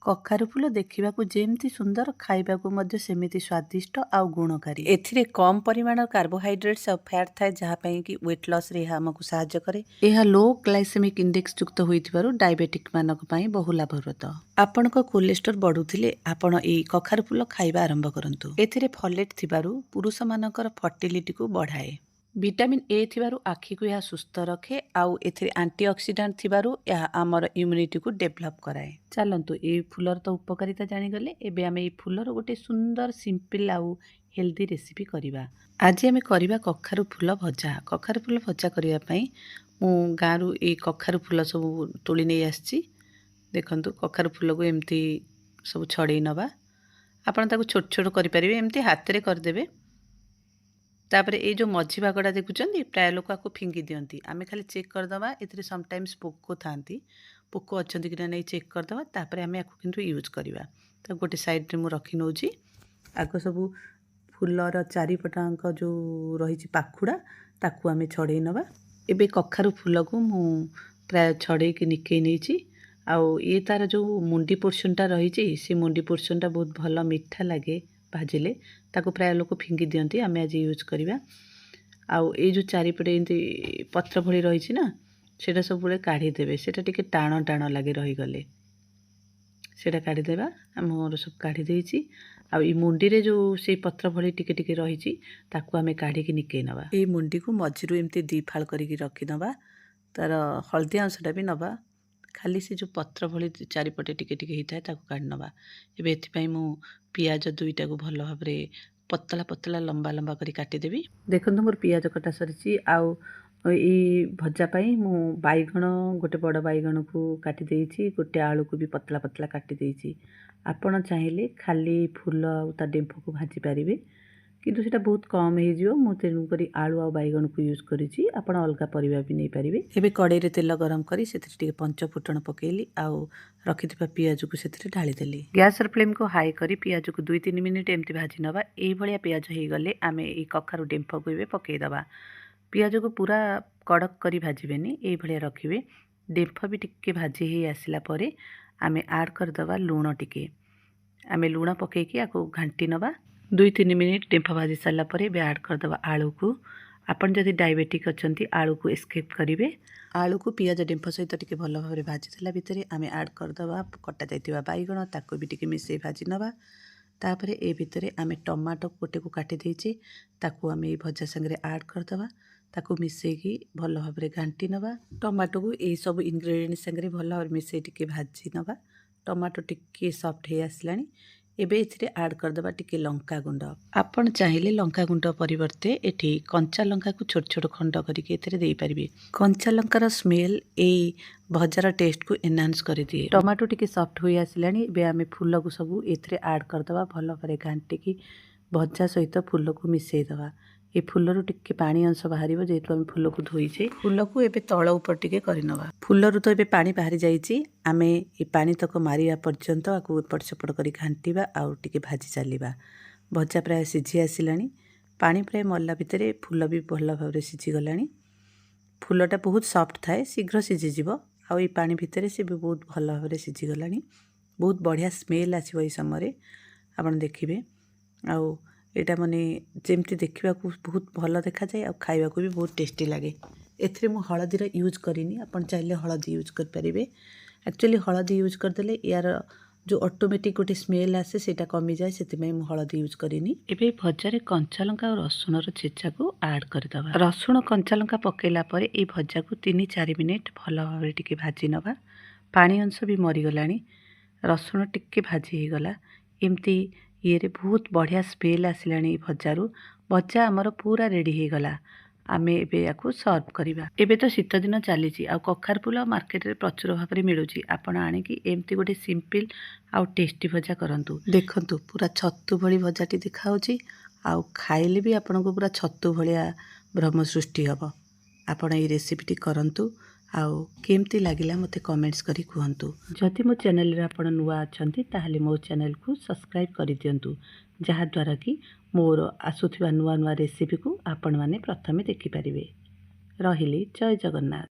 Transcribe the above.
कखारु फूल देखा जेमती सुंदर खाइबाकू मध्य सेमिति स्वादिष्ट आउ गुणकारी। एथिरे कम परिमाण कार्बोहाइड्रेट्स और फैट थाए जहाँपाई कि वेट लॉस रे हमकु सहायता करे। यह लो ग्लाइसेमिक इंडेक्स युक्त होइथिबारु डायबेटिक मानक पई बहु लाभप्रद। आपनक कोलेस्ट्रॉल बढ़ुथिले आपण ए कखारु फूल खाइबा आरंभ करंतु। एथिरे फलेट थिबारु पुरुष मानकर फर्टिलिटी को बढ़ाए। विटामिन ए थिबारु आखि को यह सुस्थ रखे आउ एथिरे एंटीऑक्सीडेंट थिबारु यह आमर इम्यूनिटी को डेवलप कराए। चलंतु ए फूलर तो उपकारिता जानी गले। एबे आमे ए फूलर गोटे सुंदर सिंपल आउ हेल्दी रेसिपी करिबा। आज आमे करिबा कखारु फूल भजा। कखारु फूल भजा करिया पई मु गारू ए कखारु फूल सब तोली नै आछि। देखंतु कखारु फूल को एम्ति सब छड़े नबा। आपण ताको छोट छोट करि परिबे, एम्ति हाथ रे कर देबे। तापर ये जो मझी भागटा देखुं प्राय लोक आपको फिंगी दिंती। आम खाली चेक करदे ए समटाइम्स पोक था पोक अच्छा कि नहीं चेक करदे। तापर आम आपको किंतु यूज करवा। तो गोटे साइड रे मु रखी नौ आग सब फूलर चारिपटाक जो रही पाखुड़ा ताकू आम छड़े नवा। एबे कखारु फूल को मु प्राय छड़े कि निके नहीं आउ ये तार जो मुंडी पोर्शनटा रही से मुंडी पोर्शनटा बहुत भल मीठा लगे भाजिले। ताको प्राय लोक फिंगी दिंती। आम आज यूज करवा। आउ ये जो चारिपटे एमती पत्र भली रही ना सेटा सब काढ़ीदेवे। सेटा टिके टाण टाण लगे रहीगले सेटा काढ़ीदेवा। मोर सब काढ़ी देइछि। आउ ई मुंडी रे जो से पत्र भली टिके टिके रही ताकू आम काढ़ी की निके नवा। ए मुंडी को मझिरु एमती दी फाल करिकी रखी नवा। तार हल्दिया अंशटा भी नवा। खाली से जो पत्र भली चारिपटे टिके टिके होता है ताकू काढ़ी नवा। एबे एथिपाई मु पियाज दुईटा को भल भाव पतला पतला लंबा लंबा करी काटिदेवी। देखो मोर पियाज कटा सरी। आउ ई भजा पाई मु बैगण गोटे बड़ बैगण को काटी देइछि। गोटे आलू को भी पतला पतला काटी देइछि। आपण चाहिले खाली फूल आ ता डेम्फो को भाजी पारिबे किंतु सेटा बहुत कम हे जिवो। मु तेनु करी आलू आ बैगण को यूज करिछि। आपण अलगा परिबा भी नै पारिबे। एबे कड़ाई रे तेल गरम करी सेथिरे टिके पंच फुटण पकेली आउ रखिथिबा पियाज को सेथिरे ढाली देली। गैस र फ्लेम को हाई करी पियाज को 2-3 मिनिट एमती भाजी नबा। एई भलिया पियाज हे गले आमे ए कखारु डेम्फो को एबे पकेई दबा। पियाज को पूरा कड़क करी भाजबेनी, एई भलिया रखिबे। डेम्फो भी टिके भाजी हे आसिला परे आमे ऐड कर दबा लूण टिके। आमे लूण पकेकी आको घांटी नबा। 2-3 मिनिट डेम्फो भाजी सारा पर ऐड करदे आलू को। आपन जदि डायबेटिक अच्छी आलू को एस्केप करेंगे। आलू को पियाज डेम्फो सहित टिके भल भाव भाजी देला भितर आमे ऐड करदे कटा जाइतिबा बैगण ताको भी टिके मिसई भाजी नबा। तापर ए भितर आमे टमाटो गोटे को काटी देइछे ताको आमे भजा संगे ऐड करदे ताको मिसईकी भल भाव घांटी नबा। टमाटो को यही सब इनग्रेडिएंट संगे भल भाव मिसई टिके भाजी नबा। टमाटो टिके सॉफ्ट हे आसलानी। एबे एथिरे ऐड करदबा टिके लंका गुंड। आपण चाहिले लंका गुंड परिवर्ते एठी कंचा लंका को छोट छोट खंड करके एथिरे देई परिबे। कंचा लंकार स्मेल ए भजार टेस्ट को एनहांस कर दिए। टमाटो टिके सॉफ्ट होई आसलानी। एबे आमे फूल को सब एथिरे ऐड करदबा भल भाव घांटी की भजा सहित फूल को मिसई दबा। ये फूलरू टिके पानी अंश बाहर जेहेतु आम फूल को धोईचे फूल को एबे तल ऊपर टिके करनवा। फूलरू तो एबे पानी बाहरी जाइछि। आमे ए पानी तक मारिया पर्यंत आकु एपट सेपट करी घांटीबा आउ टिके भाजी चलीबा। भजा प्राय सिझी आसिलानी। पानी प्राय मरला भितरे फूल भी भल भाव सिझी गलानी। फूलटा बहुत सॉफ्ट थाए शीघ्र सिझी जिवो। आउ ए पानी भितरे से भी बहुत भल भाव सिझी गलानी। बहुत बढ़िया स्मेल आसिबो ए समय आपण देखिबे। आउ एटा माने जेमती देखा बहुत भल देखा जाए और खाइबा भी बहुत टेस्टी लगे। एथिरे मु हळदीर यूज करिनी। आपण चाहिले हळदी यूज कर परिबे। एक्चुअली हळदी यूज करदेले यार जो ऑटोमेटिक गोटे स्मेल आसे सेटा कमी जाए सेतिमे मु हळदी यूज करिनी। एबे भजारे कंचा लंका और रसुण रो छेचा को ऐड कर दबा। रसुण कंचा लंका पकेला परे ए भजा को 3-4 मिनिट भल भाव टिके भाजी नबा। पानी अंश भी मरी गलानी। रसुण टिके भाजी हे गला एमती ये रे बहुत बढ़िया स्मेल आसिलानी। भजारू भजा आमर पूरा रेडी हो गला। आमे एबे याकू सर्व करिबा। एबे तो शीत दिन चलीची आ कखार फूल मार्केट रे प्रचुर भाव में मिलूची। आपण आनिकी एमती गोटे सिंपल आउ टेस्टी भजा करंतु। देखंतु पूरा छत्तू भली भजाटी दिखाउची आउ खाइले भी आपन को पूरा छत्तू भलिया भ्रम सृष्टि हबो। आपण ए रेसिपीटी करंतु आउ केमती लागिला मते कमेंट्स करी कहंतु। जदि मो चैनल रे आपण नुआ अछंती ताहाले मो चैनल को सब्सक्राइब करि दियंतु जहा द्वारा कि मोर आसुथिबा नुआ नुआ रेसिपी को आपण माने प्रथमे देखि परिबे। रहिली जय जगन्नाथ।